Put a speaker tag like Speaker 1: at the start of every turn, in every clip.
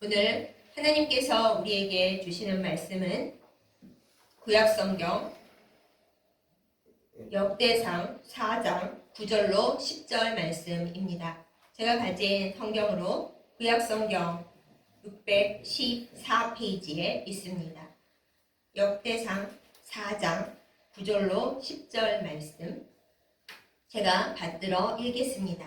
Speaker 1: 오늘 하나님께서 우리에게 주시는 말씀은 구약성경 역대상 4장 9절로 10절 말씀입니다. 제가 가진 성경으로 구약성경 614페이지에 있습니다. 역대상 4장 9절로 10절 말씀 제가 받들어 읽겠습니다.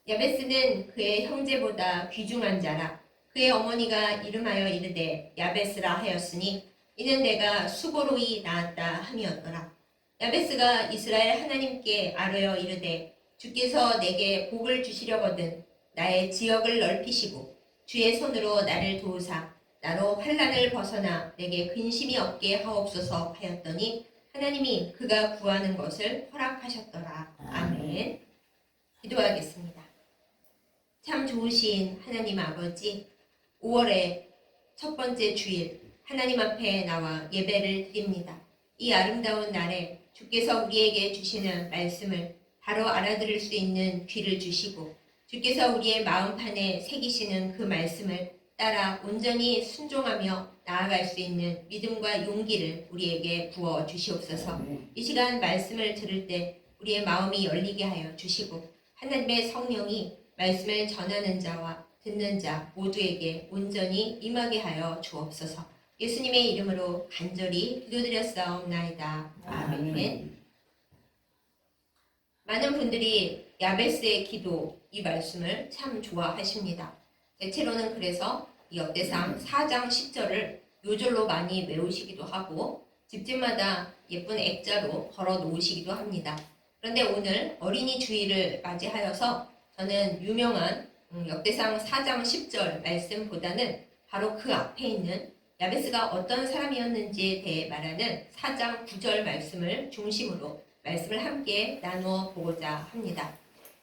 Speaker 1: 야베스는 그의 형제보다 귀중한 자라. 그의 어머니가 이름하여 이르되 야베스라 하였으니 이는 내가 수고로이 낳았다 함이었더라. 야베스가 이스라엘 하나님께 아뢰어 이르되 주께서 내게 복을 주시려거든 나의 지역을 넓히시고 주의 손으로 나를 도우사 나로 환난을 벗어나 내게 근심이 없게 하옵소서 하였더니 하나님이 그가 구하는 것을 허락하셨더라. 아멘. 기도하겠습니다. 참 좋으신 하나님 아버지, 5월의 첫 번째 주일 하나님 앞에 나와 예배를 드립니다. 이 아름다운 날에 주께서 우리에게 주시는 말씀을 바로 알아들을 수 있는 귀를 주시고 주께서 우리의 마음판에 새기시는 그 말씀을 따라 온전히 순종하며 나아갈 수 있는 믿음과 용기를 우리에게 부어 주시옵소서. 이 시간 말씀을 들을 때 우리의 마음이 열리게 하여 주시고 하나님의 성령이 말씀을 전하는 자와 듣는 자 모두에게 온전히 임하게 하여 주옵소서. 예수님의 이름으로 간절히 기도드렸사옵나이다. 아멘. 많은 분들이 야베스의 기도 이 말씀을 참 좋아하십니다. 대체로는 그래서 이 역대상 4장 10절을 요절로 많이 외우시기도 하고 집집마다 예쁜 액자로 걸어 놓으시기도 합니다. 그런데 오늘 어린이 주일을 맞이하여서 저는 유명한 역대상 4장 10절 말씀보다는 바로 그 앞에 있는 야베스가 어떤 사람이었는지에 대해 말하는 4장 9절 말씀을 중심으로 말씀을 함께 나누어 보고자 합니다.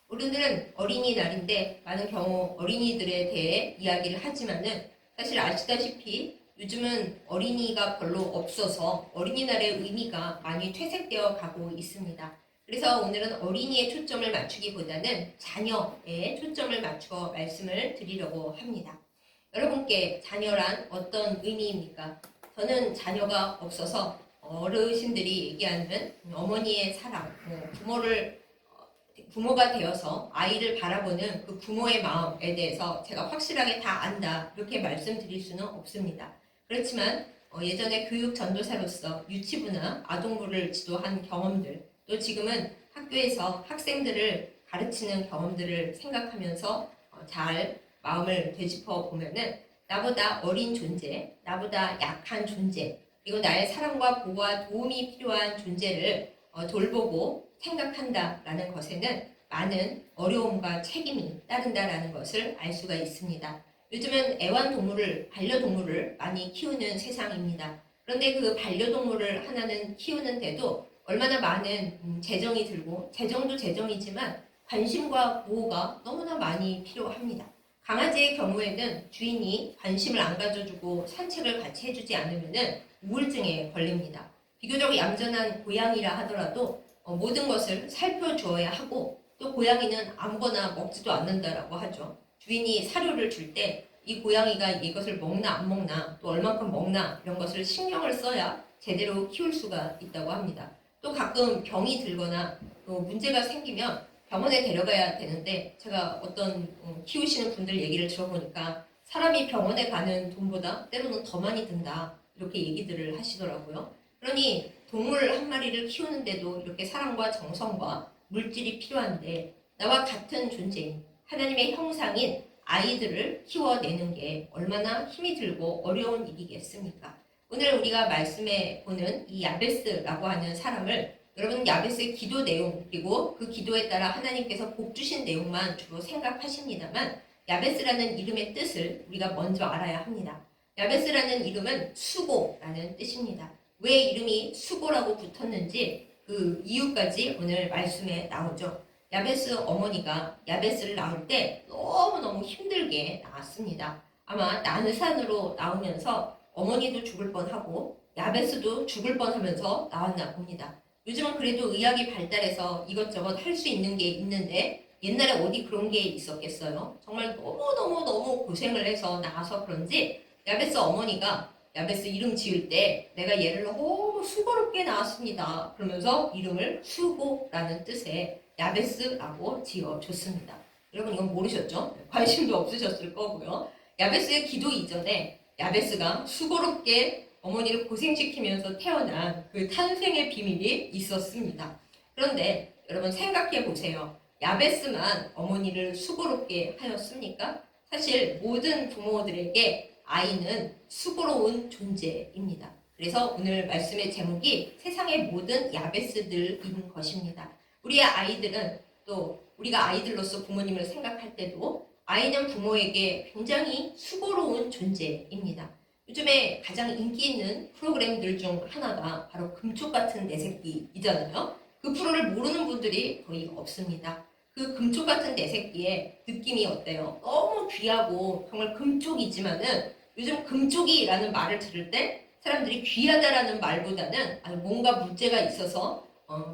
Speaker 1: 우리들은 어린이날인데 많은 경우 어린이들에 대해 이야기를 하지만은 사실 아시다시피 요즘은 어린이가 별로 없어서 어린이날의 의미가 많이 퇴색되어 가고 있습니다. 그래서 오늘은 어린이의 초점을 맞추기보다는 자녀에 초점을 맞추어 말씀을 드리려고 합니다. 여러분께 자녀란 어떤 의미입니까? 저는 자녀가 없어서 어르신들이 얘기하는 어머니의 사랑, 부모가 되어서 아이를 바라보는 그 부모의 마음에 대해서 제가 확실하게 다 안다 이렇게 말씀드릴 수는 없습니다. 그렇지만 예전에 교육 전도사로서 유치부나 아동부를 지도한 경험들 또 지금은 학교에서 학생들을 가르치는 경험들을 생각하면서 잘 마음을 되짚어 보면은 나보다 어린 존재, 나보다 약한 존재, 그리고 나의 사랑과 보호와 도움이 필요한 존재를 돌보고 생각한다라는 것에는 많은 어려움과 책임이 따른다라는 것을 알 수가 있습니다. 요즘은 애완동물을, 반려동물을 많이 키우는 세상입니다. 그런데 그 반려동물을 하나는 키우는데도 얼마나 많은 재정이 들고 재정도 재정이지만 관심과 보호가 너무나 많이 필요합니다. 강아지의 경우에는 주인이 관심을 안 가져주고 산책을 같이 해주지 않으면 우울증에 걸립니다. 비교적 얌전한 고양이라 하더라도 모든 것을 살펴주어야 하고 또 고양이는 아무거나 먹지도 않는다라고 하죠. 주인이 사료를 줄 때 이 고양이가 이것을 먹나 안 먹나 또 얼만큼 먹나 이런 것을 신경을 써야 제대로 키울 수가 있다고 합니다. 또 가끔 병이 들거나 또 문제가 생기면 병원에 데려가야 되는데 제가 어떤 키우시는 분들 얘기를 들어보니까 사람이 병원에 가는 돈보다 때로는 더 많이 든다 이렇게 얘기들을 하시더라고요. 그러니 동물 한 마리를 키우는데도 이렇게 사랑과 정성과 물질이 필요한데 나와 같은 존재인 하나님의 형상인 아이들을 키워내는 게 얼마나 힘이 들고 어려운 일이겠습니까? 오늘 우리가 말씀에 보는 이 야베스라고 하는 사람을 여러분 야베스의 기도 내용 그리고 그 기도에 따라 하나님께서 복 주신 내용만 주로 생각하십니다만 야베스라는 이름의 뜻을 우리가 먼저 알아야 합니다. 야베스라는 이름은 수고라는 뜻입니다. 왜 이름이 수고라고 붙었는지 그 이유까지 오늘 말씀에 나오죠. 야베스 어머니가 야베스를 낳을 때 너무너무 힘들게 낳았습니다. 아마 난산으로 나오면서 어머니도 죽을 뻔하고 야베스도 죽을 뻔하면서 나왔나 봅니다. 요즘은 그래도 의학이 발달해서 이것저것 할 수 있는 게 있는데 옛날에 어디 그런 게 있었겠어요? 정말 너무너무 고생을 해서 낳아서 그런지 야베스 어머니가 야베스 이름 지을 때 내가 얘를 너무 수고롭게 낳았습니다. 그러면서 이름을 수고라는 뜻의 야베스라고 지어줬습니다. 여러분 이건 모르셨죠? 관심도 없으셨을 거고요. 야베스의 기도 이전에 야베스가 수고롭게 어머니를 고생시키면서 태어난 그 탄생의 비밀이 있었습니다. 그런데 여러분 생각해 보세요. 야베스만 어머니를 수고롭게 하였습니까? 사실 모든 부모들에게 아이는 수고로운 존재입니다. 그래서 오늘 말씀의 제목이 세상의 모든 야베스들인 것입니다. 우리의 아이들은 또 우리가 아이들로서 부모님을 생각할 때도 아이는 부모에게 굉장히 수고로운 존재입니다. 요즘에 가장 인기 있는 프로그램들 중 하나가 바로 금쪽 같은 내 새끼이잖아요. 그 프로를 모르는 분들이 거의 없습니다. 그 금쪽 같은 내 새끼의 느낌이 어때요? 너무 귀하고 정말 금쪽이지만은 요즘 금쪽이라는 말을 들을 때 사람들이 귀하다라는 말보다는 뭔가 문제가 있어서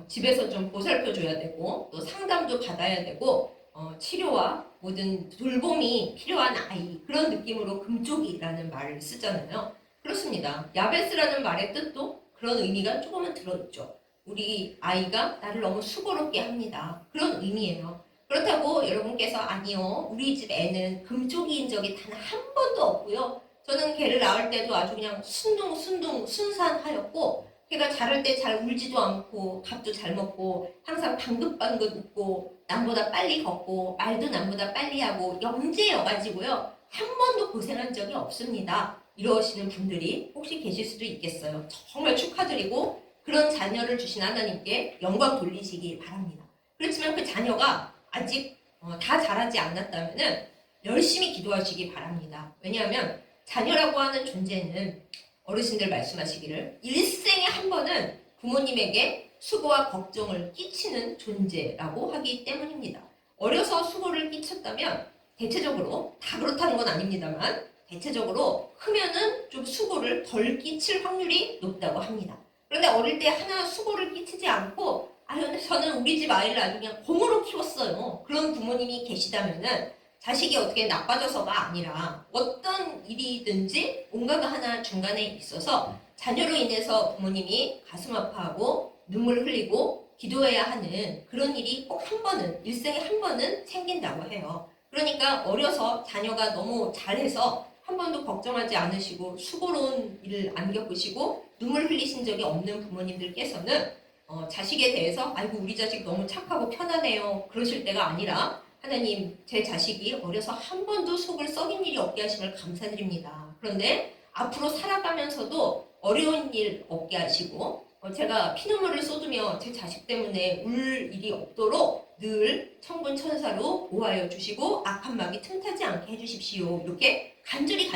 Speaker 1: 집에서 좀 보살펴줘야 되고 또 상담도 받아야 되고 치료와 모든 돌봄이 필요한 아이 그런 느낌으로 금쪽이라는 말을 쓰잖아요. 그렇습니다. 야베스라는 말의 뜻도 그런 의미가 조금은 들어있죠. 우리 아이가 나를 너무 수고롭게 합니다. 그런 의미예요. 그렇다고 여러분께서 아니요 우리 집 애는 금쪽이인 적이 단 한 번도 없고요. 저는 걔를 낳을 때도 아주 그냥 순산하였고 걔가 자랄 때 잘 울지도 않고 밥도 잘 먹고 항상 방긋방긋 웃고 남보다 빨리 걷고 말도 남보다 빨리 하고 영재여가지고요. 한 번도 고생한 적이 없습니다. 이러시는 분들이 혹시 계실 수도 있겠어요. 정말 축하드리고 그런 자녀를 주신 하나님께 영광 돌리시기 바랍니다. 그렇지만 그 자녀가 아직 다 자라지 않았다면 열심히 기도하시기 바랍니다. 왜냐하면 자녀라고 하는 존재는 어르신들 말씀하시기를 일생에 한 번은 부모님에게 수고와 걱정을 끼치는 존재라고 하기 때문입니다. 어려서 수고를 끼쳤다면 대체적으로 다 그렇다는 건 아닙니다만 대체적으로 크면은 좀 수고를 덜 끼칠 확률이 높다고 합니다. 그런데 어릴 때 하나 수고를 끼치지 않고 저는 우리 집 아이를 아주 그냥 곰으로 키웠어요. 그런 부모님이 계시다면은 자식이 어떻게 나빠져서가 아니라 어떤 일이든지 뭔가가 하나 중간에 있어서 자녀로 인해서 부모님이 가슴 아파하고 눈물 흘리고 기도해야 하는 그런 일이 꼭 한 번은 일생에 한 번은 생긴다고 해요. 그러니까 어려서 자녀가 너무 잘해서 한 번도 걱정하지 않으시고 수고로운 일을 안 겪으시고 눈물 흘리신 적이 없는 부모님들께서는 자식에 대해서 아이고 우리 자식 너무 착하고 편하네요 그러실 때가 아니라 하나님 제 자식이 어려서 한 번도 속을 썩인 일이 없게 하심을 감사드립니다. 그런데 앞으로 살아가면서도 어려운 일 없게 하시고 제가 피눈물을 쏟으며 제 자식 때문에 울 일이 없도록 늘 천군천사로 보호하여 주시고 악한 마귀 틈타지 않게 해주십시오. 이렇게 간절히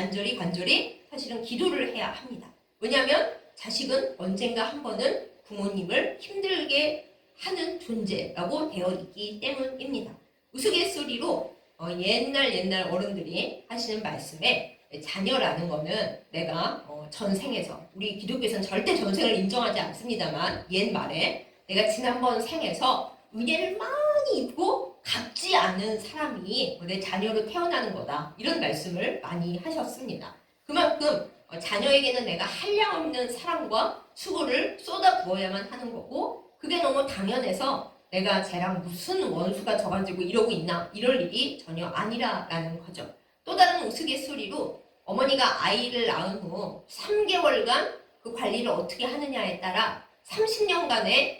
Speaker 1: 사실은 기도를 해야 합니다. 왜냐하면 자식은 언젠가 한 번은 부모님을 힘들게 하는 존재라고 되어 있기 때문입니다. 우스갯소리로 옛날 어른들이 하시는 말씀에 자녀라는 거는 내가 전생에서 우리 기독교에서는 절대 전생을 인정하지 않습니다만 옛말에 내가 지난번 생에서 은혜를 많이 입고 갚지 않은 사람이 내 자녀로 태어나는 거다 이런 말씀을 많이 하셨습니다. 그만큼 자녀에게는 내가 한량없는 사랑과 수고를 쏟아 부어야만 하는 거고 그게 너무 당연해서 내가 쟤랑 무슨 원수가 져가지고 이러고 있나 이럴 일이 전혀 아니라라는 거죠. 또 다른 우스갯소리로 어머니가 아이를 낳은 후 3개월간 그 관리를 어떻게 하느냐에 따라 30년간의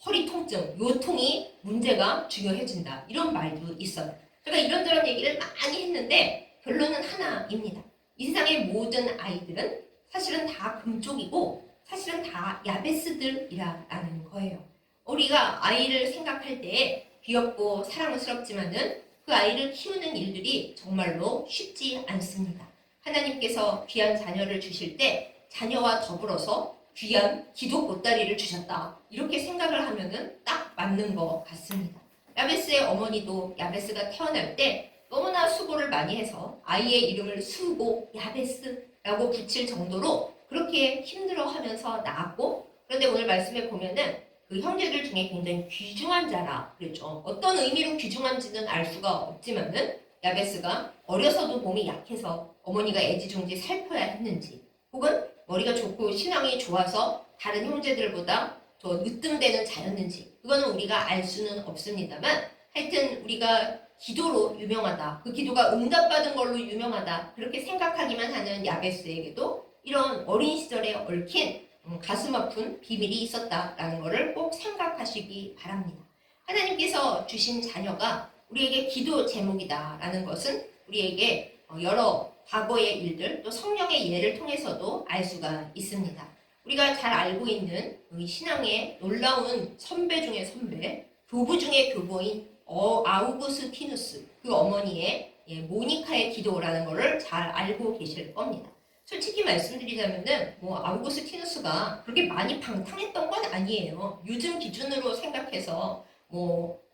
Speaker 1: 허리 통증, 요통이 문제가 중요해진다. 이런 말도 있어요. 제가 이런저런 얘기를 많이 했는데 결론은 하나입니다. 이 세상의 모든 아이들은 사실은 다 금쪽이고 사실은 다 야베스들이라는 거예요. 우리가 아이를 생각할 때 귀엽고 사랑스럽지만은 그 아이를 키우는 일들이 정말로 쉽지 않습니다. 하나님께서 귀한 자녀를 주실 때 자녀와 더불어서 귀한 기도 보따리를 주셨다. 이렇게 생각을 하면은 딱 맞는 것 같습니다. 야베스의 어머니도 야베스가 태어날 때 너무나 수고를 많이 해서 아이의 이름을 수고 야베스라고 붙일 정도로 그렇게 힘들어하면서 낳았고 그런데 오늘 말씀에 보면은 그 형제들 중에 굉장히 귀중한 자라 그랬죠. 어떤 의미로 귀중한지는 알 수가 없지만은 야베스가 어려서도 몸이 약해서 어머니가 애지중지 살펴야 했는지, 혹은 머리가 좋고 신앙이 좋아서 다른 형제들보다 더 으뜸되는 자였는지, 그거는 우리가 알 수는 없습니다만, 하여튼 우리가 기도로 유명하다, 그 기도가 응답받은 걸로 유명하다, 그렇게 생각하기만 하는 야베스에게도 이런 어린 시절에 얽힌 가슴 아픈 비밀이 있었다라는 것을 꼭 생각하시기 바랍니다. 하나님께서 주신 자녀가 우리에게 기도 제목이다라는 것은 우리에게 여러 과거의 일들, 또 성령의 예를 통해서도 알 수가 있습니다. 우리가 잘 알고 있는 신앙의 놀라운 선배 중의 선배, 교부 중의 교부인 아우구스티누스, 그 어머니의 모니카의 기도라는 것을 잘 알고 계실 겁니다. 솔직히 말씀드리자면은 아우구스티누스가 그렇게 많이 방탕했던 건 아니에요. 요즘 기준으로 생각해서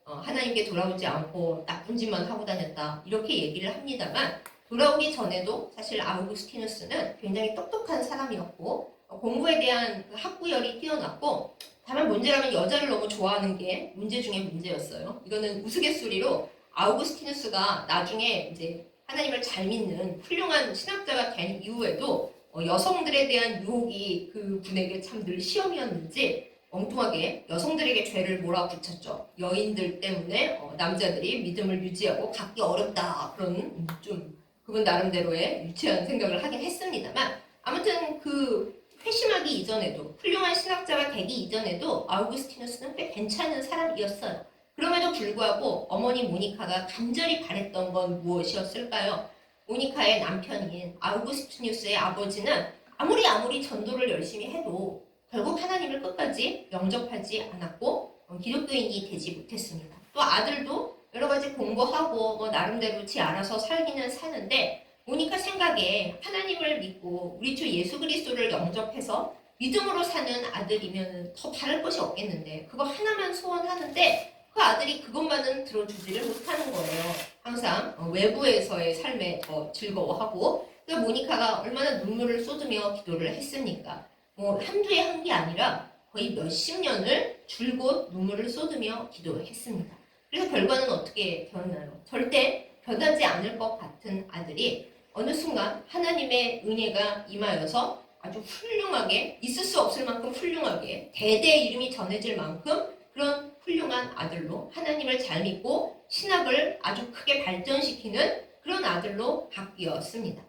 Speaker 1: 하나님께 돌아오지 않고 나쁜 짓만 하고 다녔다 이렇게 얘기를 합니다만, 돌아오기 전에도 사실 아우구스티누스는 굉장히 똑똑한 사람이었고 공부에 대한 학구열이 뛰어났고, 다만 문제라면 여자를 너무 좋아하는 게 문제 중에 문제였어요. 이거는 우스갯소리로 아우구스티누스가 나중에 이제 하나님을 잘 믿는 훌륭한 신학자가 된 이후에도 여성들에 대한 유혹이 그 분에게 참 늘 시험이었는지 엉뚱하게 여성들에게 죄를 몰아붙였죠. 여인들 때문에 남자들이 믿음을 유지하고 갖기 어렵다, 그런 좀 그분 나름대로의 유치한 생각을 하긴 했습니다만, 아무튼 그 회심하기 이전에도, 훌륭한 신학자가 되기 이전에도 아우구스티누스는 꽤 괜찮은 사람이었어요. 그럼에도 불구하고 어머니 모니카가 간절히 바랬던 건 무엇이었을까요? 모니카의 남편인 아우구스티누스의 아버지는 아무리 전도를 열심히 해도 결국 하나님을 끝까지 영접하지 않았고 기독교인이 되지 못했습니다. 또 아들도 여러 가지 공부하고 나름대로 지 알아서 살기는 사는데, 모니카 생각에 하나님을 믿고 우리 주 예수 그리스도를 영접해서 믿음으로 사는 아들이면 더 바랄 것이 없겠는데, 그거 하나만 소원하는데 그 아들이 그것만은 들어주지를 못하는 거예요. 항상 외부에서의 삶에 더 즐거워하고, 그러니까 모니카가 얼마나 눈물을 쏟으며 기도를 했습니까? 한두 해 한 게 아니라 거의 몇십 년을 줄곧 눈물을 쏟으며 기도했습니다. 그래서 결과는 어떻게 되었나요? 절대 변하지 않을 것 같은 아들이 어느 순간 하나님의 은혜가 임하여서 아주 훌륭하게, 있을 수 없을 만큼 훌륭하게, 대대 이름이 전해질 만큼 그런 훌륭한 아들로, 하나님을 잘 믿고 신학을 아주 크게 발전시키는 그런 아들로 바뀌었습니다.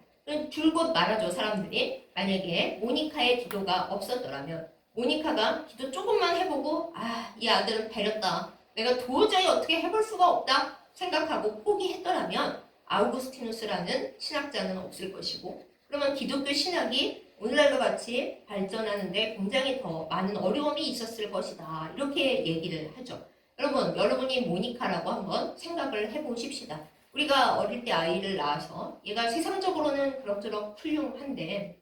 Speaker 1: 줄곧 말하죠, 사람들이. 만약에 모니카의 기도가 없었더라면, 모니카가 기도 조금만 해보고 이 아들은 배렸다, 내가 도저히 어떻게 해볼 수가 없다 생각하고 포기했더라면 아우구스티누스라는 신학자는 없을 것이고, 그러면 기독교 신학이 오늘날과 같이 발전하는데 굉장히 더 많은 어려움이 있었을 것이다, 이렇게 얘기를 하죠. 여러분이 모니카라고 한번 생각을 해보십시다. 우리가 어릴 때 아이를 낳아서 얘가 세상적으로는 그럭저럭 훌륭한데,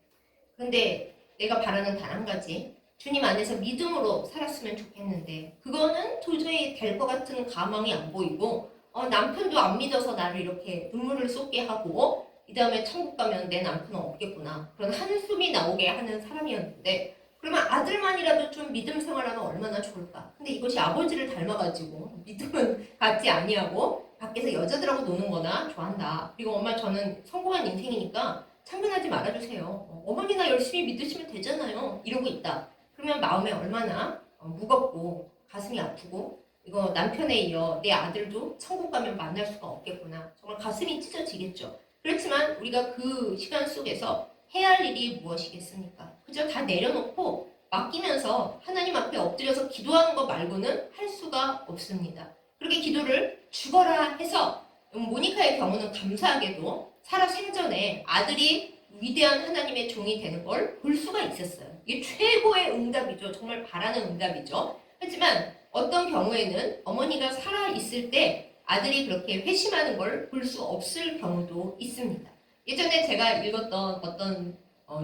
Speaker 1: 근데 내가 바라는 단 한 가지, 주님 안에서 믿음으로 살았으면 좋겠는데 그거는 도저히 될 것 같은 가망이 안 보이고, 남편도 안 믿어서 나를 이렇게 눈물을 쏟게 하고, 이 다음에 천국 가면 내 남편은 없겠구나, 그런 한숨이 나오게 하는 사람이었는데, 그러면 아들만이라도 좀 믿음 생활하면 얼마나 좋을까. 근데 이것이 아버지를 닮아가지고 믿음은 갖지 아니하고 밖에서 여자들하고 노는 거나 좋아한다. 그리고 엄마, 저는 성공한 인생이니까 참견하지 말아주세요. 어머니나 열심히 믿으시면 되잖아요, 이러고 있다. 그러면 마음에 얼마나 무겁고 가슴이 아프고, 이거 남편에 이어 내 아들도 천국 가면 만날 수가 없겠구나, 정말 가슴이 찢어지겠죠. 그렇지만 우리가 그 시간 속에서 해야 할 일이 무엇이겠습니까? 그저 다 내려놓고 맡기면서 하나님 앞에 엎드려서 기도하는 것 말고는 할 수가 없습니다. 그렇게 기도를 죽어라 해서, 모니카의 경우는 감사하게도 살아 생전에 아들이 위대한 하나님의 종이 되는 걸 볼 수가 있었어요. 이게 최고의 응답이죠. 정말 바라는 응답이죠. 하지만 어떤 경우에는 어머니가 살아있을 때 아들이 그렇게 회심하는 걸 볼 수 없을 경우도 있습니다. 예전에 제가 읽었던 어떤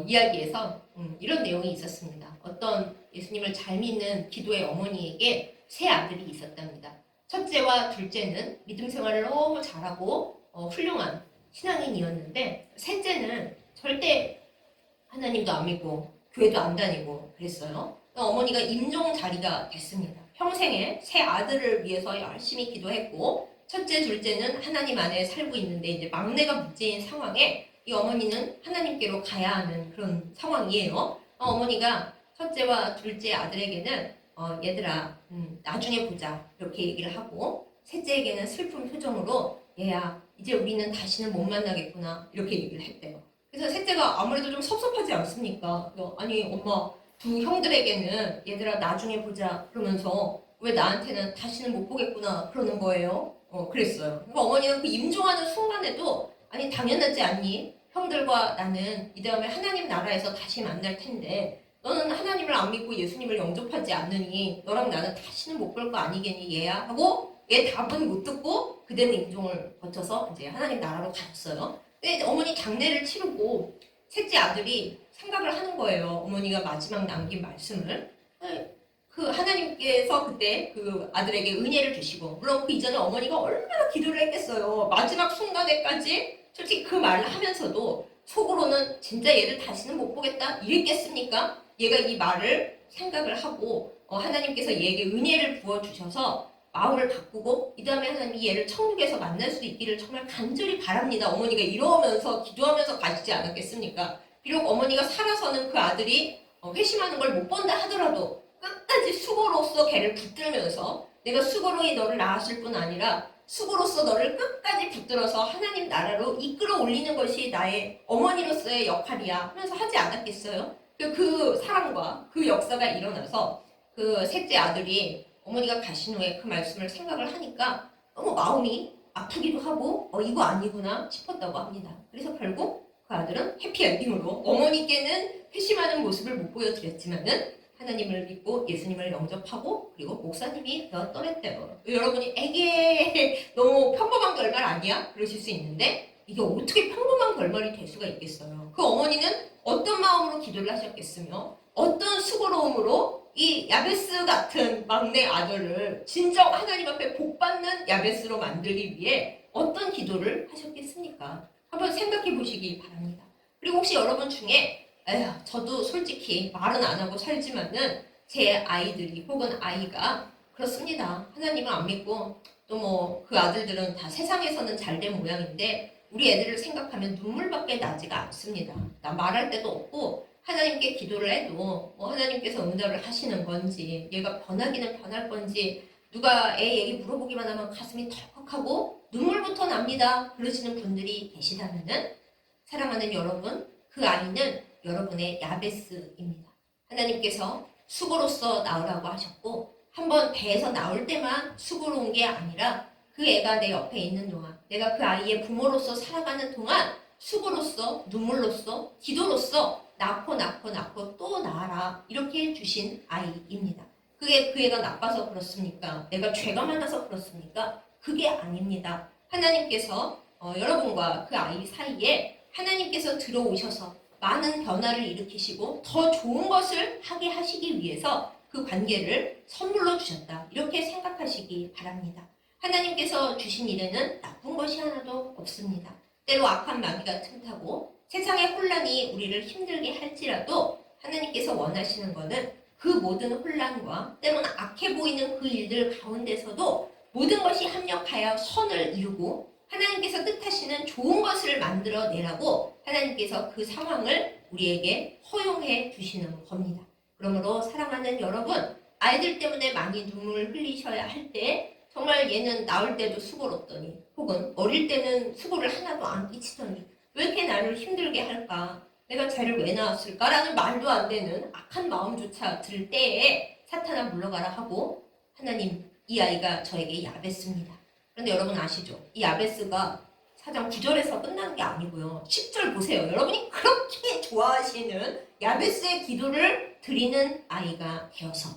Speaker 1: 이야기에서 이런 내용이 있었습니다. 어떤 예수님을 잘 믿는 기도의 어머니에게 세 아들이 있었답니다. 첫째와 둘째는 믿음 생활을 너무 잘하고 훌륭한 신앙인이었는데, 셋째는 절대 하나님도 안 믿고 교회도 안 다니고 그랬어요. 어머니가 임종 자리가 됐습니다. 평생에 세 아들을 위해서 열심히 기도했고 첫째, 둘째는 하나님 안에 살고 있는데 이제 막내가 문제인 상황에 이 어머니는 하나님께로 가야 하는 그런 상황이에요. 어머니가 첫째와 둘째 아들에게는 얘들아 나중에 보자 이렇게 얘기를 하고 셋째에게는 슬픈 표정으로 얘야 이제 우리는 다시는 못 만나겠구나 이렇게 얘기를 했대요. 그래서 셋째가 아무래도 좀 섭섭하지 않습니까? 아니 엄마 두 형들에게는 얘들아 나중에 보자 그러면서 왜 나한테는 다시는 못 보겠구나 그러는 거예요. 그랬어요. 그러니까 어머니는 그 임종하는 순간에도 아니 당연하지 않니? 형들과 나는 이 다음에 하나님 나라에서 다시 만날 텐데 너는 하나님을 안 믿고 예수님을 영접하지 않느니 너랑 나는 다시는 못 볼 거 아니겠니 얘야? 하고 얘 답은 못 듣고 그대로 임종을 거쳐서 이제 하나님 나라로 갔어요. 근데 어머니 장례를 치르고 셋째 아들이 생각을 하는 거예요. 어머니가 마지막 남긴 말씀을. 그 하나님께서 그때 그 아들에게 은혜를 주시고 물론 그 이전에 어머니가 얼마나 기도를 했겠어요. 마지막 순간에까지 솔직히 그 말을 하면서도 속으로는 진짜 얘를 다시는 못 보겠다 이랬겠습니까? 얘가 이 말을 생각을 하고 하나님께서 얘에게 은혜를 부어주셔서 마음을 바꾸고 이 다음에 하나님이 얘를 천국에서 만날 수 있기를 정말 간절히 바랍니다. 어머니가 이러면서 기도하면서 가시지 않았겠습니까? 비록 어머니가 살아서는 그 아들이 회심하는 걸 못 본다 하더라도 끝까지 수고로서 걔를 붙들면서 내가 수고로 너를 낳았을 뿐 아니라 수고로서 너를 끝까지 붙들어서 하나님 나라로 이끌어 올리는 것이 나의 어머니로서의 역할이야 하면서 하지 않았겠어요? 그 사랑과 그 역사가 일어나서 그 셋째 아들이 어머니가 가신 후에 그 말씀을 생각을 하니까 너무 마음이 아프기도 하고 이거 아니구나 싶었다고 합니다. 그래서 결국 그 아들은 해피엔딩으로 어머니께는 회심하는 모습을 못 보여드렸지만은 하나님을 믿고 예수님을 영접하고 그리고 목사님이 떠났대요. 여러분이 에게 너무 평범한 결말 아니야? 그러실 수 있는데 이게 어떻게 평범한 결말이 될 수가 있겠어요. 그 어머니는 어떤 마음으로 기도를 하셨겠으며 어떤 수고로움으로 이 야베스 같은 막내 아들을 진정 하나님 앞에 복받는 야베스로 만들기 위해 어떤 기도를 하셨겠습니까? 한번 생각해 보시기 바랍니다. 그리고 혹시 여러분 중에 저도 솔직히 말은 안 하고 살지만은 제 아이들이 혹은 아이가 그렇습니다. 하나님을 안 믿고 또 뭐 그 아들들은 다 세상에서는 잘된 모양인데 우리 애들을 생각하면 눈물밖에 나지가 않습니다. 나 말할 데도 없고 하나님께 기도를 해도 하나님께서 응답을 하시는 건지 얘가 변하기는 변할 건지 누가 애 얘기 물어보기만 하면 가슴이 덜컥하고 눈물부터 납니다. 그러시는 분들이 계시다면은 사랑하는 여러분 그 아이는 여러분의 야베스입니다. 하나님께서 수고로서 낳으라고 하셨고 한번 배에서 나올 때만 수고로운 게 아니라 그 애가 내 옆에 있는 동안 내가 그 아이의 부모로서 살아가는 동안 수고로서 눈물로서 기도로서 낳고 또 낳아라 이렇게 주신 아이입니다. 그게 그 애가 나빠서 그렇습니까? 내가 죄가 많아서 그렇습니까? 그게 아닙니다. 하나님께서 여러분과 그 아이 사이에 하나님께서 들어오셔서 많은 변화를 일으키시고 더 좋은 것을 하게 하시기 위해서 그 관계를 선물로 주셨다. 이렇게 생각하시기 바랍니다. 하나님께서 주신 일에는 나쁜 것이 하나도 없습니다. 때로 악한 마귀가 틈타고 세상의 혼란이 우리를 힘들게 할지라도 하나님께서 원하시는 것은 그 모든 혼란과 때로는 악해 보이는 그 일들 가운데서도 모든 것이 합력하여 선을 이루고 하나님께서 뜻하시는 좋은 것을 만들어내라고 하나님께서 그 상황을 우리에게 허용해 주시는 겁니다. 그러므로 사랑하는 여러분, 아이들 때문에 많이 눈물을 흘리셔야 할 때 정말 얘는 나올 때도 수고롭더니 혹은 어릴 때는 수고를 하나도 안 끼치더니 왜 이렇게 나를 힘들게 할까? 내가 쟤를 왜 낳았을까라는 말도 안 되는 악한 마음조차 들 때에 사탄아 물러가라 하고 하나님 이 아이가 저에게 야베스입니다. 그런데 여러분 아시죠? 이 야베스가 4장 9절에서 끝나는 게 아니고요. 10절 보세요. 여러분이 그렇게 좋아하시는 야베스의 기도를 드리는 아이가 되어서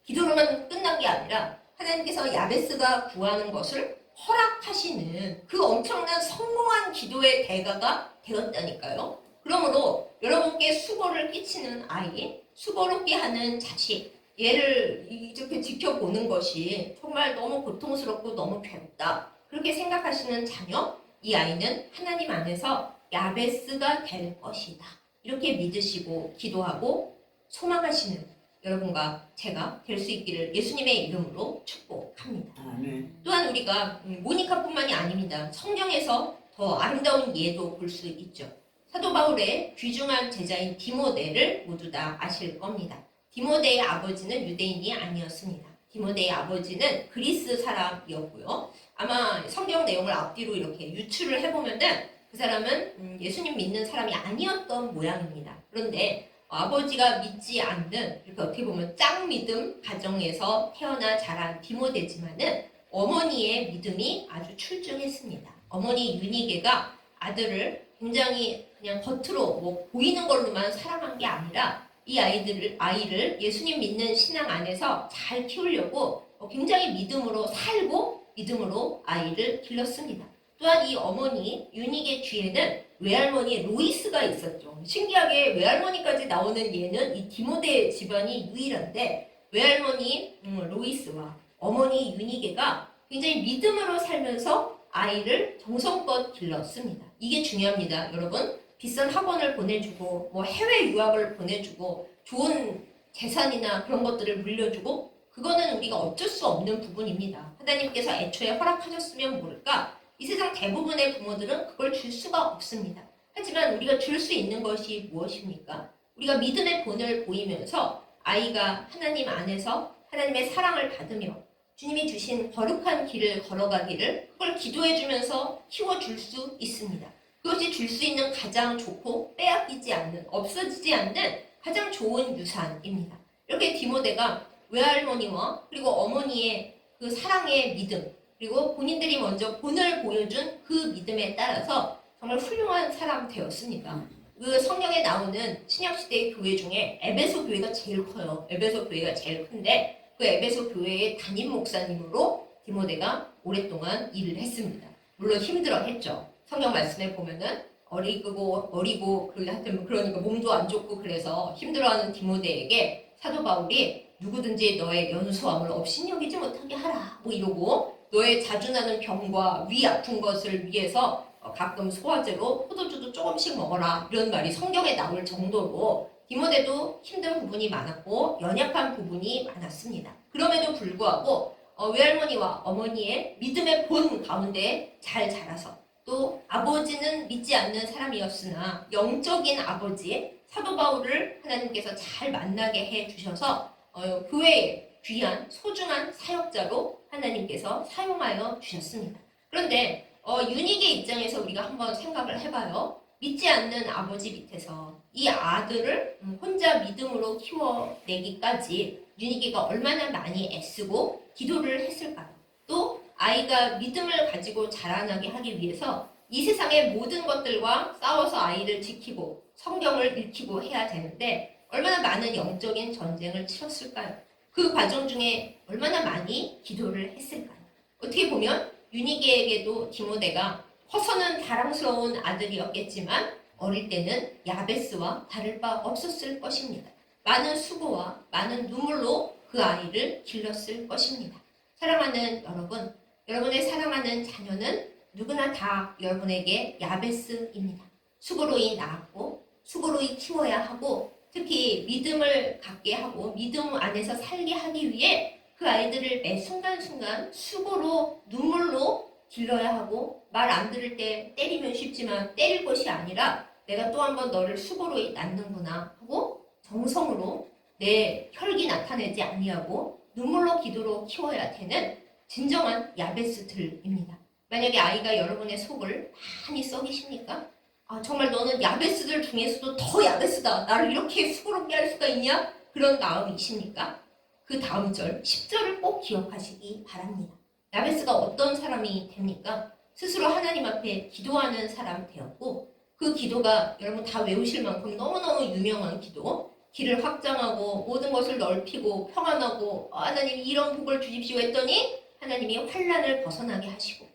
Speaker 1: 기도로만 끝난 게 아니라 하나님께서 야베스가 구하는 것을 허락하시는 그 엄청난 성공한 기도의 대가가 되었다니까요. 그러므로 여러분께 수고를 끼치는 아이, 수고롭게 하는 자식, 얘를 이렇게 지켜보는 것이 정말 너무 고통스럽고 너무 괴롭다. 그렇게 생각하시는 자녀, 이 아이는 하나님 안에서 야베스가 될 것이다. 이렇게 믿으시고 기도하고 소망하시는 여러분과 제가 될 수 있기를 예수님의 이름으로 축복합니다.
Speaker 2: 아멘.
Speaker 1: 또한 우리가 모니카뿐만이 아닙니다. 성경에서 더 아름다운 예도 볼 수 있죠. 사도 바울의 귀중한 제자인 디모데를 모두 다 아실 겁니다. 디모데의 아버지는 유대인이 아니었습니다. 디모데의 아버지는 그리스 사람이었고요. 아마 성경 내용을 앞뒤로 이렇게 유추를 해보면은 그 사람은 예수님 믿는 사람이 아니었던 모양입니다. 그런데 아버지가 믿지 않는, 이렇게 어떻게 보면 짱 믿음 가정에서 태어나 자란 디모데지만은 어머니의 믿음이 아주 출중했습니다. 어머니 유니게가 아들을 굉장히 그냥 겉으로 뭐 보이는 걸로만 사랑한 게 아니라 이 아이를 예수님 믿는 신앙 안에서 잘 키우려고 굉장히 믿음으로 살고 믿음으로 아이를 길렀습니다. 또한 이 어머니 유니게 뒤에는 외할머니 로이스가 있었죠. 신기하게 외할머니까지 나오는 예는 이 디모데 집안이 유일한데 외할머니 로이스와 어머니 유니게가 굉장히 믿음으로 살면서 아이를 정성껏 길렀습니다. 이게 중요합니다. 여러분, 비싼 학원을 보내주고 뭐 해외 유학을 보내주고 좋은 재산이나 그런 것들을 물려주고 그거는 우리가 어쩔 수 없는 부분입니다. 하나님께서 애초에 허락하셨으면 모를까? 이 세상 대부분의 부모들은 그걸 줄 수가 없습니다. 하지만 우리가 줄 수 있는 것이 무엇입니까? 우리가 믿음의 본을 보이면서 아이가 하나님 안에서 하나님의 사랑을 받으며 주님이 주신 거룩한 길을 걸어가기를 그걸 기도해주면서 키워줄 수 있습니다. 그것이 줄 수 있는 가장 좋고 빼앗기지 않는, 없어지지 않는 가장 좋은 유산입니다. 이렇게 디모데가 외할머니와 그리고 어머니의 그 사랑의 믿음, 그리고 본인들이 먼저 본을 보여준 그 믿음에 따라서 정말 훌륭한 사람 되었습니다. 그 성경에 나오는 신약시대의 교회 중에 에베소 교회가 제일 커요. 에베소 교회가 제일 큰데 그 에베소 교회의 담임 목사님으로 디모데가 오랫동안 일을 했습니다. 물론 힘들어 했죠. 성경 말씀에 보면은 어리고 그러니까 몸도 안 좋고 그래서 힘들어하는 디모데에게 사도 바울이 누구든지 너의 연소함을 업신여기지 못하게 하라 뭐 이러고 너의 자주 나는 병과 위 아픈 것을 위해서 가끔 소화제로 포도주도 조금씩 먹어라 이런 말이 성경에 나올 정도로 디모데도 힘든 부분이 많았고 연약한 부분이 많았습니다. 그럼에도 불구하고 외할머니와 어머니의 믿음의 본 가운데 잘 자라서 또 아버지는 믿지 않는 사람이었으나 영적인 아버지 사도 바울을 하나님께서 잘 만나게 해주셔서 교회의 귀한 소중한 사역자로 하나님께서 사용하여 주셨습니다. 그런데 유니게 입장에서 우리가 한번 생각을 해봐요. 믿지 않는 아버지 밑에서 이 아들을 혼자 믿음으로 키워내기까지 유니게가 얼마나 많이 애쓰고 기도를 했을까요? 또 아이가 믿음을 가지고 자라나게 하기 위해서 이 세상의 모든 것들과 싸워서 아이를 지키고 성경을 읽히고 해야 되는데 얼마나 많은 영적인 전쟁을 치렀을까요? 그 과정 중에 얼마나 많이 기도를 했을까요? 어떻게 보면 유니게에게도 디모데가 커서는 자랑스러운 아들이었겠지만 어릴 때는 야베스와 다를 바 없었을 것입니다. 많은 수고와 많은 눈물로 그 아이를 길렀을 것입니다. 사랑하는 여러분, 여러분의 사랑하는 자녀는 누구나 다 여러분에게 야베스입니다. 수고로이 낳았고 수고로이 키워야 하고 특히 믿음을 갖게 하고 믿음 안에서 살게 하기 위해 그 아이들을 매 순간순간 수고로 눈물로 길러야 하고 말 안 들을 때 때리면 쉽지만 때릴 것이 아니라 내가 또 한 번 너를 수고로이 낳는구나 하고 정성으로 내 혈기 나타내지 아니하고 눈물로 기도로 키워야 되는 진정한 야베스들입니다. 만약에 아이가 여러분의 속을 많이 썩이십니까? 정말 너는 야베스들 중에서도 더 야베스다. 나를 이렇게 수고롭게 할 수가 있냐? 그런 마음이십니까? 그 다음 절 10절을 꼭 기억하시기 바랍니다. 야베스가 어떤 사람이 됩니까? 스스로 하나님 앞에 기도하는 사람 되었고 그 기도가 여러분 다 외우실 만큼 너무너무 유명한 기도, 길을 확장하고 모든 것을 넓히고 평안하고 하나님 이런 복을 주십시오 했더니 하나님이 환난을 벗어나게 하시고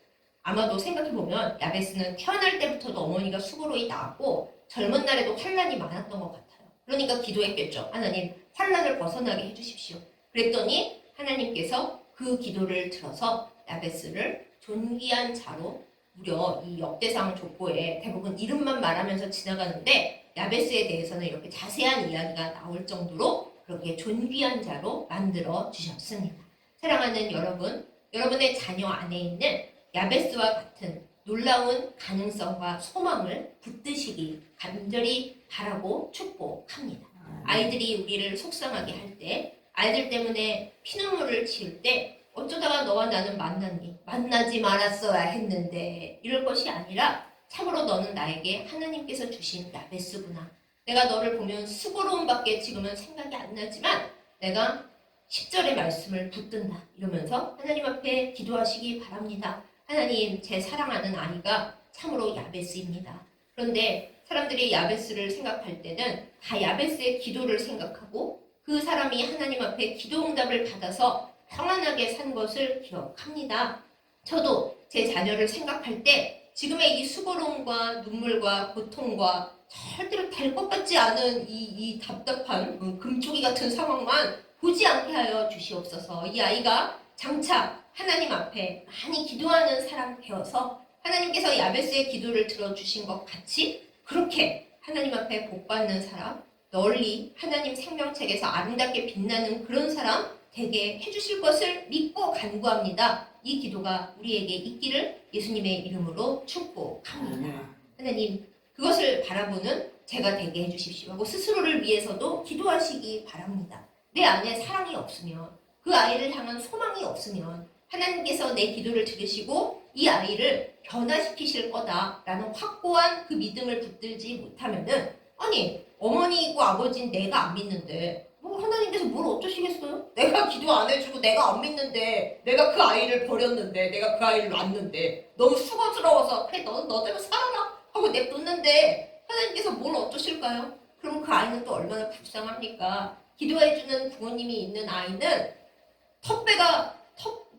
Speaker 1: 아마도 생각해보면 야베스는 태어날 때부터도 어머니가 수고로이 낳았고 젊은 날에도 환난이 많았던 것 같아요. 그러니까 기도했겠죠. 하나님 환난을 벗어나게 해주십시오. 그랬더니 하나님께서 그 기도를 들어서 야베스를 존귀한 자로 무려 이 역대상 족보에 대부분 이름만 말하면서 지나가는데 야베스에 대해서는 이렇게 자세한 이야기가 나올 정도로 그렇게 존귀한 자로 만들어 주셨습니다. 사랑하는 여러분, 여러분의 자녀 안에 있는 야베스와 같은 놀라운 가능성과 소망을 붙드시기 간절히 바라고 축복합니다. 아이들이 우리를 속상하게 할 때, 아이들 때문에 피눈물을 지을 때 어쩌다가 너와 나는 만났니? 만나지 말았어야 했는데 이럴 것이 아니라 참으로 너는 나에게 하나님께서 주신 야베스구나. 내가 너를 보면 수고로움밖에 지금은 생각이 안 나지만 내가 10절의 말씀을 붙든다. 이러면서 하나님 앞에 기도하시기 바랍니다. 하나님, 제 사랑하는 아이가 참으로 야베스입니다. 그런데 사람들이 야베스를 생각할 때는 다 야베스의 기도를 생각하고 그 사람이 하나님 앞에 기도 응답을 받아서 평안하게 산 것을 기억합니다. 저도 제 자녀를 생각할 때 지금의 이 수고로움과 눈물과 고통과 절대로 될 것 같지 않은 이 답답한 금쪽이 같은 상황만 보지 않게 하여 주시옵소서. 이 아이가 장차 하나님 앞에 많이 기도하는 사람 되어서 하나님께서 야베스의 기도를 들어주신 것 같이 그렇게 하나님 앞에 복받는 사람, 널리 하나님 생명책에서 아름답게 빛나는 그런 사람 되게 해주실 것을 믿고 간구합니다. 이 기도가 우리에게 있기를 예수님의 이름으로 축복합니다. 하나님, 그것을 바라보는 제가 되게 해주십시오 하고 스스로를 위해서도 기도하시기 바랍니다. 내 안에 사랑이 없으면, 그 아이를 향한 소망이 없으면 하나님께서 내 기도를 들으시고 이 아이를 변화시키실 거다라는 확고한 그 믿음을 붙들지 못하면은, 아니 어머니이고 아버지인 내가 안 믿는데 뭐 하나님께서 뭘 어쩌시겠어요? 내가 기도 안 해주고 내가 안 믿는데, 내가 그 아이를 버렸는데, 내가 그 아이를 놨는데 너무 수고스러워서 그래 너대로 살아라 하고 냅뒀는데 하나님께서 뭘 어떠실까요? 그럼 그 아이는 또 얼마나 불쌍합니까? 기도해주는 부모님이 있는 아이는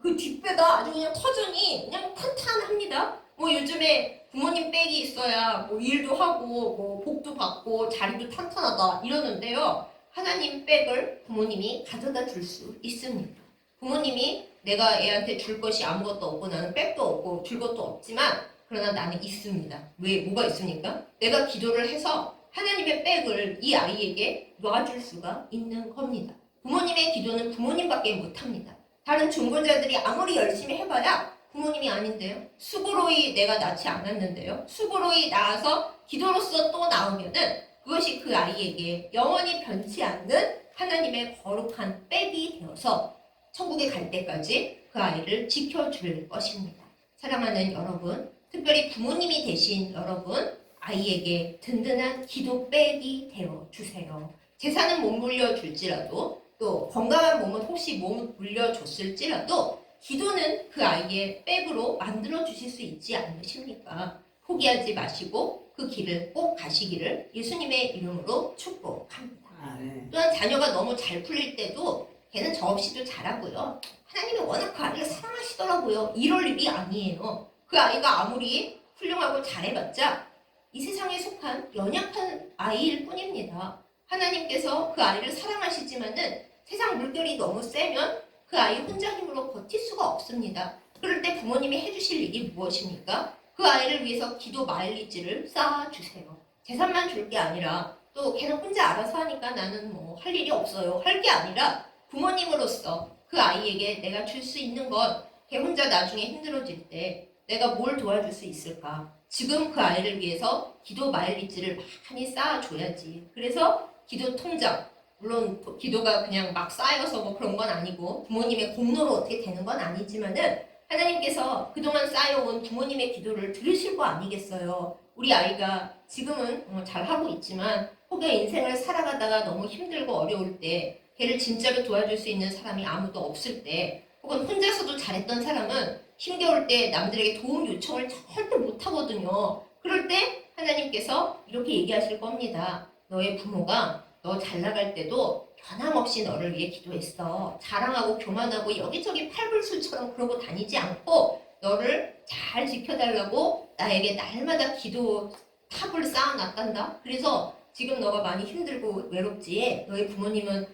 Speaker 1: 그 뒷배가 아주 그냥 터전이 그냥 탄탄합니다. 뭐 요즘에 부모님 백이 있어야 뭐 일도 하고 뭐 복도 받고 자리도 탄탄하다 이러는데요. 하나님 백을 부모님이 가져다 줄 수 있습니다. 부모님이 내가 애한테 줄 것이 아무것도 없고 나는 백도 없고 줄 것도 없지만 그러나 나는 있습니다. 왜? 뭐가 있습니까? 내가 기도를 해서 하나님의 백을 이 아이에게 놔줄 수가 있는 겁니다. 부모님의 기도는 부모님밖에 못합니다. 다른 중보자들이 아무리 열심히 해봐야 부모님이 아닌데요. 수고로이 내가 낳지 않았는데요. 수고로이 낳아서 기도로서 또 나오면은 그것이 그 아이에게 영원히 변치 않는 하나님의 거룩한 백이 되어서 천국에 갈 때까지 그 아이를 지켜줄 것입니다. 사랑하는 여러분, 특별히 부모님이 되신 여러분, 아이에게 든든한 기도 백이 되어주세요. 재산은 못 물려줄지라도, 또 건강한 몸은 혹시 못 물려줬을지라도 기도는 그 아이의 백으로 만들어주실 수 있지 않으십니까? 포기하지 마시고 그 길을 꼭 가시기를 예수님의 이름으로 축복합니다. 또한 자녀가 너무 잘 풀릴 때도 걔는 저 없이도 잘하고요. 하나님이 워낙 그 아이를 사랑하시더라고요. 이럴 일이 아니에요. 그 아이가 아무리 훌륭하고 잘해봤자 이 세상에 속한 연약한 아이일 뿐입니다. 하나님께서 그 아이를 사랑하시지만은 세상 물결이 너무 세면 그 아이 혼자 힘으로 버틸 수가 없습니다. 그럴 때 부모님이 해주실 일이 무엇입니까? 그 아이를 위해서 기도 마일리지를 쌓아주세요. 재산만 줄 게 아니라 또 걔는 혼자 알아서 하니까 나는 뭐 할 일이 없어요. 할 게 아니라 부모님으로서 그 아이에게 내가 줄 수 있는 건 걔 혼자 나중에 힘들어질 때 내가 뭘 도와줄 수 있을까? 지금 그 아이를 위해서 기도 마일리지를 많이 쌓아줘야지. 그래서 기도 통장, 물론 기도가 그냥 막 쌓여서 뭐 그런 건 아니고 부모님의 공로로 어떻게 되는 건 아니지만은 하나님께서 그동안 쌓여온 부모님의 기도를 들으실 거 아니겠어요. 우리 아이가 지금은 잘하고 있지만 혹여 인생을 살아가다가 너무 힘들고 어려울 때 걔를 진짜로 도와줄 수 있는 사람이 아무도 없을 때, 혹은 혼자서도 잘했던 사람은 힘겨울 때 남들에게 도움 요청을 절대 못하거든요. 그럴 때 하나님께서 이렇게 얘기하실 겁니다. 너의 부모가 너 잘 나갈 때도 변함없이 너를 위해 기도했어. 자랑하고 교만하고 여기저기 팔불수처럼 그러고 다니지 않고 너를 잘 지켜달라고 나에게 날마다 기도 탑을 쌓아놨단다. 그래서 지금 너가 많이 힘들고 외롭지. 너희 부모님은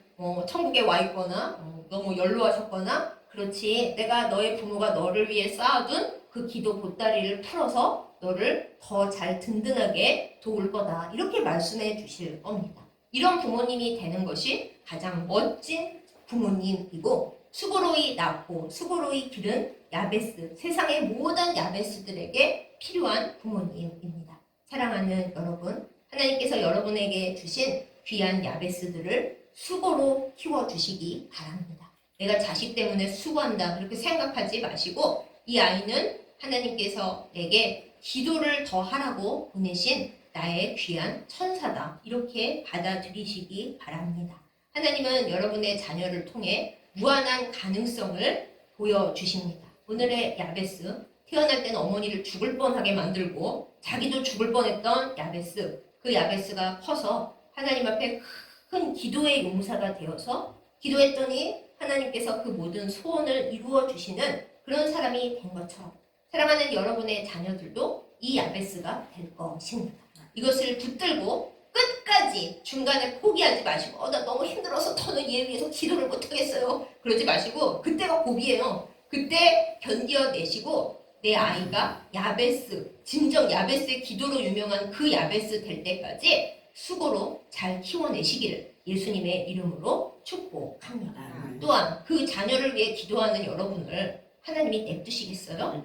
Speaker 1: 천국에 와 있거나 너무 연로하셨거나 그렇지. 내가 너의 부모가 너를 위해 쌓아둔 그 기도 보따리를 풀어서 너를 더 잘 든든하게 도울 거다. 이렇게 말씀해 주실 겁니다. 이런 부모님이 되는 것이 가장 멋진 부모님이고 수고로이 낳고 수고로이 기른 야베스, 세상의 모든 야베스들에게 필요한 부모님입니다. 사랑하는 여러분, 하나님께서 여러분에게 주신 귀한 야베스들을 수고로 키워주시기 바랍니다. 내가 자식 때문에 수고한다 그렇게 생각하지 마시고 이 아이는 하나님께서 내게 기도를 더 하라고 보내신 나의 귀한 천사다 이렇게 받아들이시기 바랍니다. 하나님은 여러분의 자녀를 통해 무한한 가능성을 보여주십니다. 오늘의 야베스, 태어날 때는 어머니를 죽을 뻔하게 만들고 자기도 죽을 뻔했던 야베스, 그 야베스가 커서 하나님 앞에 큰 기도의 용사가 되어서 기도했더니 하나님께서 그 모든 소원을 이루어 주시는 그런 사람이 된 것처럼 사랑하는 여러분의 자녀들도 이 야베스가 될 것입니다. 이것을 붙들고 끝까지 중간에 포기하지 마시고 나 너무 힘들어서 더는 얘 위해서 기도를 못하겠어요. 그러지 마시고 그때가 고비예요. 그때 견뎌내시고 내 아이가 야베스, 진정 야베스의 기도로 유명한 그 야베스 될 때까지 수고로 잘 키워내시기를 예수님의 이름으로 축복합니다. 또한 그 자녀를 위해 기도하는 여러분을 하나님이 냅두시겠어요?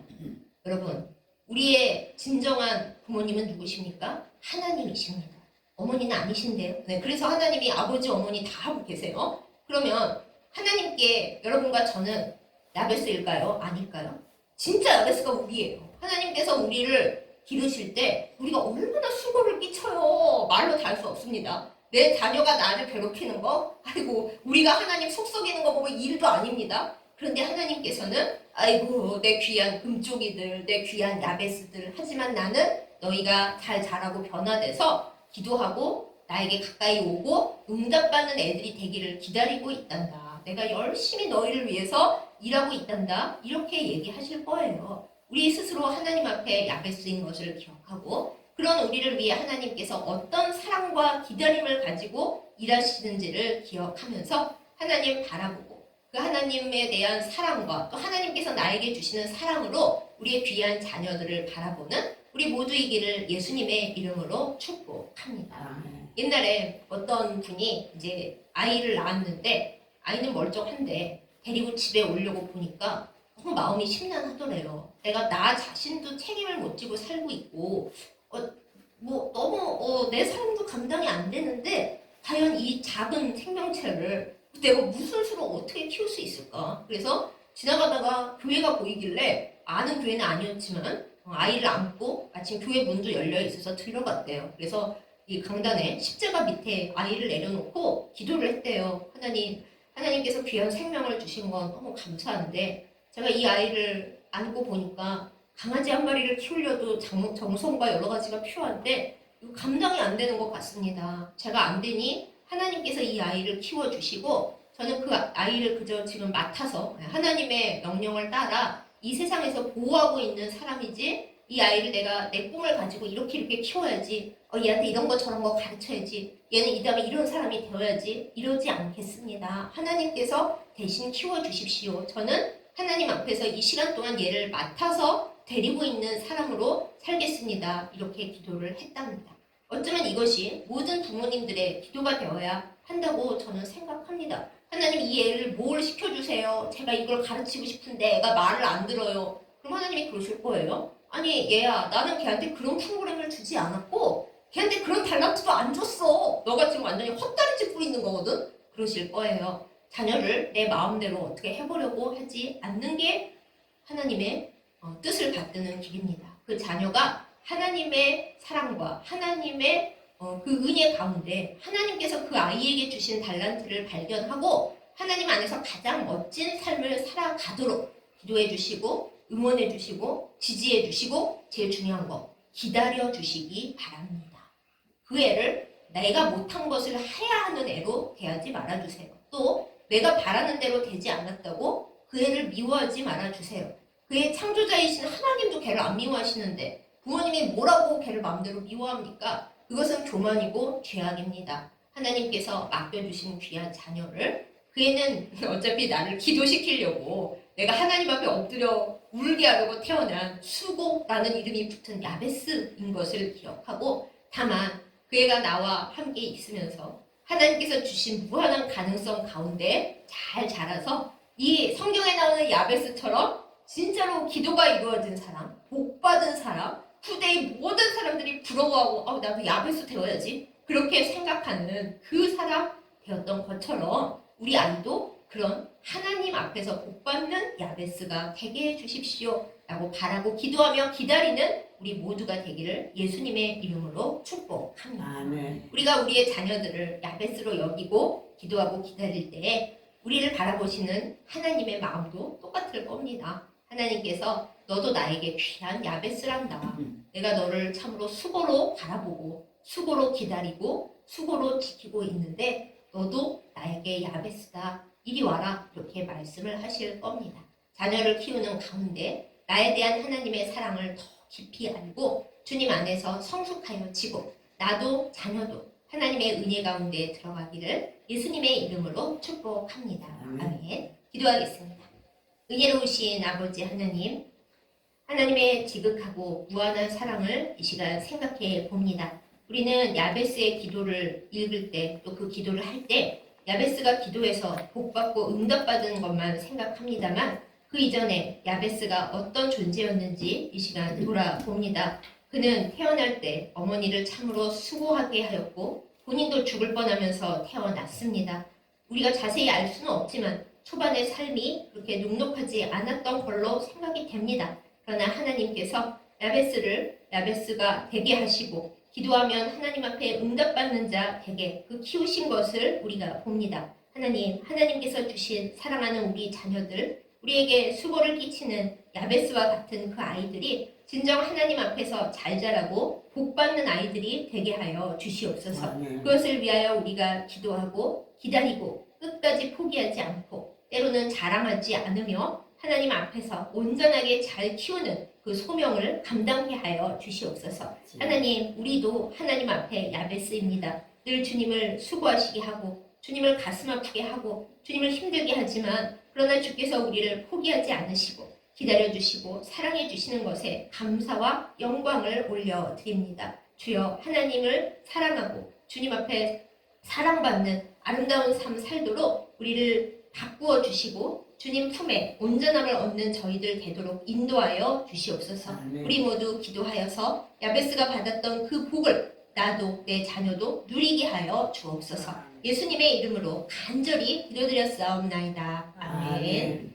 Speaker 1: 여러분, 우리의 진정한 부모님은 누구십니까? 하나님이십니다. 어머니는 아니신데요. 네, 그래서 하나님이 아버지, 어머니 다 하고 계세요. 그러면 하나님께 여러분과 저는 야베스일까요? 아닐까요? 진짜 야베스가 우리예요. 하나님께서 우리를 기르실 때 우리가 얼마나 수고를 끼쳐요. 말로 다 할 수 없습니다. 내 자녀가 나를 괴롭히는 거, 아이고 우리가 하나님 속썩이는 거 보면 일도 아닙니다. 그런데 하나님께서는 아이고 내 귀한 금쪽이들, 내 귀한 야베스들, 하지만 나는 너희가 잘 자라고 변화돼서 기도하고 나에게 가까이 오고 응답받는 애들이 되기를 기다리고 있단다. 내가 열심히 너희를 위해서 일하고 있단다. 이렇게 얘기하실 거예요. 우리 스스로 하나님 앞에 야베스인 것을 기억하고 그런 우리를 위해 하나님께서 어떤 사랑과 기다림을 가지고 일하시는지를 기억하면서 하나님 바라보고 그 하나님에 대한 사랑과 또 하나님께서 나에게 주시는 사랑으로 우리의 귀한 자녀들을 바라보는 우리 모두이기를 예수님의 이름으로 축복합니다. 옛날에 어떤 분이 이제 아이를 낳았는데 아이는 멀쩡한데 데리고 집에 오려고 보니까 너무 마음이 심란하더래요. 내가 나 자신도 책임을 못 지고 살고 있고 너무 내 삶도 감당이 안 되는데 과연 이 작은 생명체를 내가 무슨 수로 어떻게 키울 수 있을까? 그래서 지나가다가 교회가 보이길래 아는 교회는 아니었지만 아이를 안고 마침 교회 문도 열려 있어서 들어갔대요. 그래서 이 강단에 십자가 밑에 아이를 내려놓고 기도를 했대요. 하나님께서 귀한 생명을 주신 건 너무 감사한데 제가 이 아이를 안고 보니까 강아지 한 마리를 키우려도 정성과 여러 가지가 필요한데 감당이 안 되는 것 같습니다. 제가 안 되니 하나님께서 이 아이를 키워주시고 저는 그 아이를 그저 지금 맡아서 하나님의 명령을 따라 이 세상에서 보호하고 있는 사람이지 이 아이를 내가 내 꿈을 가지고 이렇게 키워야지 얘한테 이런 거 저런 거 가르쳐야지 얘는 이 다음에 이런 사람이 되어야지 이러지 않겠습니다. 하나님께서 대신 키워주십시오. 저는 하나님 앞에서 이 시간 동안 얘를 맡아서 데리고 있는 사람으로 살겠습니다. 이렇게 기도를 했답니다. 어쩌면 이것이 모든 부모님들의 기도가 되어야 한다고 저는 생각합니다. 하나님 이 애를 뭘 시켜주세요. 제가 이걸 가르치고 싶은데 애가 말을 안 들어요. 그럼 하나님이 그러실 거예요. 아니 얘야 나는 걔한테 그런 프로그램을 주지 않았고 걔한테 그런 달란트도 안 줬어. 너가 지금 완전히 헛다리 짚고 있는 거거든. 그러실 거예요. 자녀를 내 마음대로 어떻게 해보려고 하지 않는 게 하나님의 뜻을 받드는 길입니다. 그 자녀가 하나님의 사랑과 하나님의 그 은혜 가운데 하나님께서 그 아이에게 주신 달란트를 발견하고 하나님 안에서 가장 멋진 삶을 살아가도록 기도해 주시고 응원해 주시고 지지해 주시고 제일 중요한 거 기다려 주시기 바랍니다. 그 애를 내가 못한 것을 해야 하는 애로 대하지 말아주세요. 또 내가 바라는 대로 되지 않았다고 그 애를 미워하지 말아주세요. 그의 창조자이신 하나님도 걔를 안 미워하시는데 부모님이 뭐라고 걔를 마음대로 미워합니까? 그것은 교만이고 죄악입니다. 하나님께서 맡겨주신 귀한 자녀를 그 애는 어차피 나를 기도시키려고 내가 하나님 앞에 엎드려 울게 하려고 태어난 수고라는 이름이 붙은 야베스인 것을 기억하고 다만 그 애가 나와 함께 있으면서 하나님께서 주신 무한한 가능성 가운데 잘 자라서 이 성경에 나오는 야베스처럼 진짜로 기도가 이루어진 사람, 복받은 사람, 후대의 모든 사람들이 부러워하고 나도 야베스 되어야지 그렇게 생각하는 그 사람 되었던 것처럼 우리 아이도 그런 하나님 앞에서 복받는 야베스가 되게 해주십시오 라고 바라고 기도하며 기다리는 우리 모두가 되기를 예수님의 이름으로 축복합니다.
Speaker 2: 아멘.
Speaker 1: 우리가 우리의 자녀들을 야베스로 여기고 기도하고 기다릴 때에 우리를 바라보시는 하나님의 마음도 똑같을 겁니다. 하나님께서 너도 나에게 귀한 야베스란다. 내가 너를 참으로 수고로 바라보고 수고로 기다리고 수고로 지키고 있는데 너도 나에게 야베스다. 이리 와라. 이렇게 말씀을 하실 겁니다. 자녀를 키우는 가운데 나에 대한 하나님의 사랑을 더 깊이 알고 주님 안에서 성숙하여 지고 나도 자녀도 하나님의 은혜 가운데 들어가기를 예수님의 이름으로 축복합니다. 아멘. 기도하겠습니다. 은혜로우신 아버지 하나님, 하나님의 지극하고 무한한 사랑을 이 시간 생각해 봅니다. 우리는 야베스의 기도를 읽을 때 또 그 기도를 할 때 야베스가 기도해서 복받고 응답받은 것만 생각합니다만 그 이전에 야베스가 어떤 존재였는지 이 시간 돌아봅니다. 그는 태어날 때 어머니를 참으로 수고하게 하였고 본인도 죽을 뻔하면서 태어났습니다. 우리가 자세히 알 수는 없지만 초반의 삶이 그렇게 눅눅하지 않았던 걸로 생각이 됩니다. 그러나 하나님께서 야베스가 되게 하시고 기도하면 하나님 앞에 응답받는 자 되게 그 키우신 것을 우리가 봅니다. 하나님께서 주신 사랑하는 우리 자녀들, 우리에게 수고를 끼치는 야베스와 같은 그 아이들이 진정 하나님 앞에서 잘 자라고 복받는 아이들이 되게 하여 주시옵소서.
Speaker 2: 아멘.
Speaker 1: 그것을 위하여 우리가 기도하고 기다리고 끝까지 포기하지 않고 때로는 자랑하지 않으며 하나님 앞에서 온전하게 잘 키우는 그 소명을 감당케 하여 주시옵소서. 하나님, 우리도 하나님 앞에 야베스입니다. 늘 주님을 수고하시게 하고 주님을 가슴 아프게 하고 주님을 힘들게 하지만 그러나 주께서 우리를 포기하지 않으시고 기다려주시고 사랑해주시는 것에 감사와 영광을 올려드립니다. 주여, 하나님을 사랑하고 주님 앞에 사랑받는 아름다운 삶 살도록 우리를 바꾸어 주시고 주님 품에 온전함을 얻는 저희들 되도록 인도하여 주시옵소서.
Speaker 2: 아멘.
Speaker 1: 우리 모두 기도하여서 야베스가 받았던 그 복을 나도 내 자녀도 누리게 하여 주옵소서. 예수님의 이름으로 간절히 기도드렸사옵나이다. 아멘.
Speaker 2: 아멘.